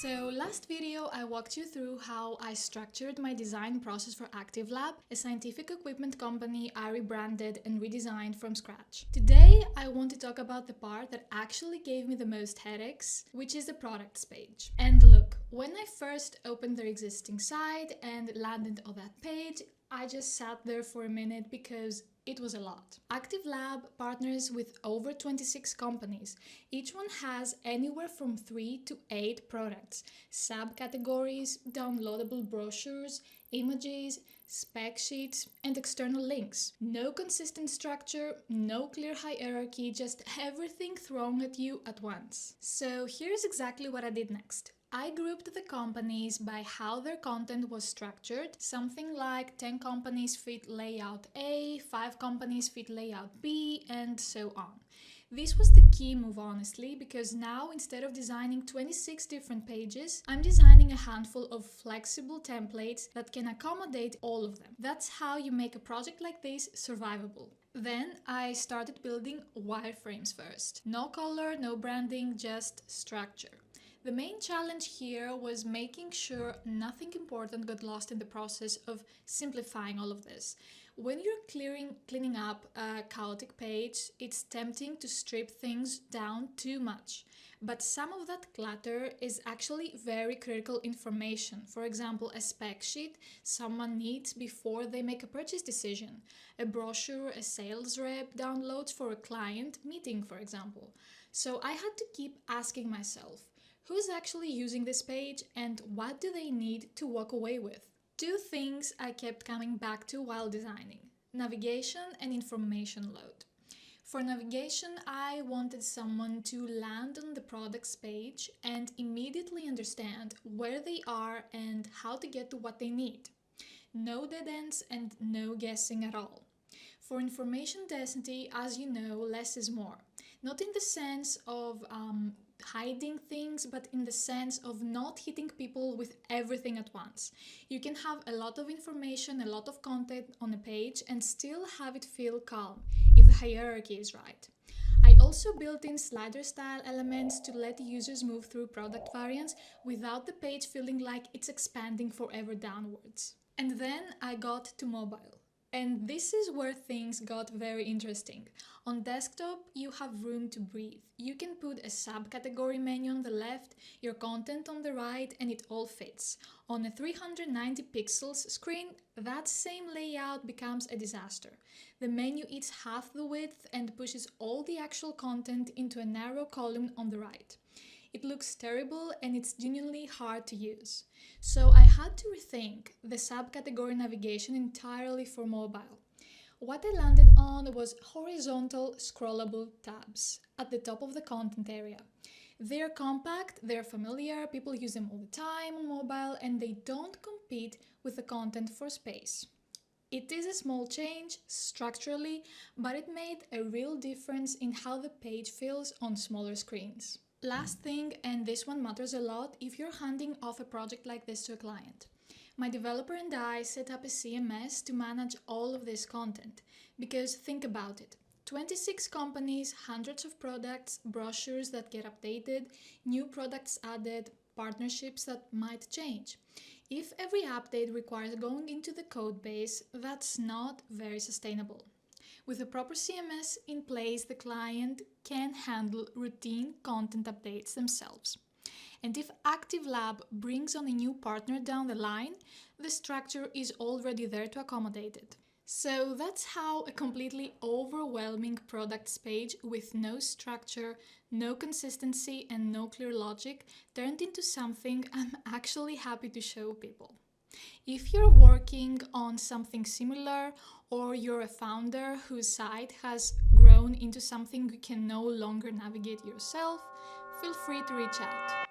So last video I walked you through how I structured my design process for ActiveLab, a scientific equipment company I rebranded and redesigned from scratch. Today I want to talk about the part that actually gave me the most headaches, which is the products page. And look, when I first opened their existing site and landed on that page, I just sat there for a minute because it was a lot. ActiveLab partners with over 26 companies. Each one has anywhere from 3 to 8 products, subcategories, downloadable brochures, images, spec sheets, and external links. No consistent structure, no clear hierarchy, just everything thrown at you at once. So here's exactly what I did next. I grouped the companies by how their content was structured, something like 10 companies fit layout A, 5 companies fit layout B, and so on. This was the key move, honestly, because now instead of designing 26 different pages, I'm designing a handful of flexible templates that can accommodate all of them. That's how you make a project like this survivable. Then I started building wireframes first. No color, no branding, just structure. The main challenge here was making sure nothing important got lost in the process of simplifying all of this. When you're cleaning up a chaotic page, it's tempting to strip things down too much. But some of that clutter is actually very critical information. For example, a spec sheet someone needs before they make a purchase decision. A brochure a sales rep downloads for a client meeting, for example. So I had to keep asking myself, who's actually using this page and what do they need to walk away with? Two things I kept coming back to while designing: navigation and information load. For navigation, I wanted someone to land on the products page and immediately understand where they are and how to get to what they need. No dead ends and no guessing at all. For information density, as you know, less is more. Not in the sense of hiding things, but in the sense of not hitting people with everything at once. You can have a lot of information, a lot of content on a page and still have it feel calm if the hierarchy is right. I also built in slider style elements to let users move through product variants without the page feeling like it's expanding forever downwards. And then I got to mobile. And this is where things got very interesting. On desktop, you have room to breathe. You can put a subcategory menu on the left, your content on the right, and it all fits. On a 390 pixels screen, that same layout becomes a disaster. The menu eats half the width and pushes all the actual content into a narrow column on the right. It looks terrible and it's genuinely hard to use. So I had to rethink the subcategory navigation entirely for mobile. What I landed on was horizontal scrollable tabs at the top of the content area. They're compact, they're familiar, people use them all the time on mobile, and they don't compete with the content for space. It is a small change structurally, but it made a real difference in how the page feels on smaller screens. Last thing, and this one matters a lot if you're handing off a project like this to a client. My developer and I set up a CMS to manage all of this content. Because think about it, 26 companies, hundreds of products, brochures that get updated, new products added, partnerships that might change. If every update requires going into the code base, that's not very sustainable. With a proper CMS in place, the client can handle routine content updates themselves. And if ActiveLab brings on a new partner down the line, the structure is already there to accommodate it. So that's how a completely overwhelming products page with no structure, no consistency, and no clear logic turned into something I'm actually happy to show people. If you're working on something similar, or you're a founder whose site has grown into something you can no longer navigate yourself, feel free to reach out.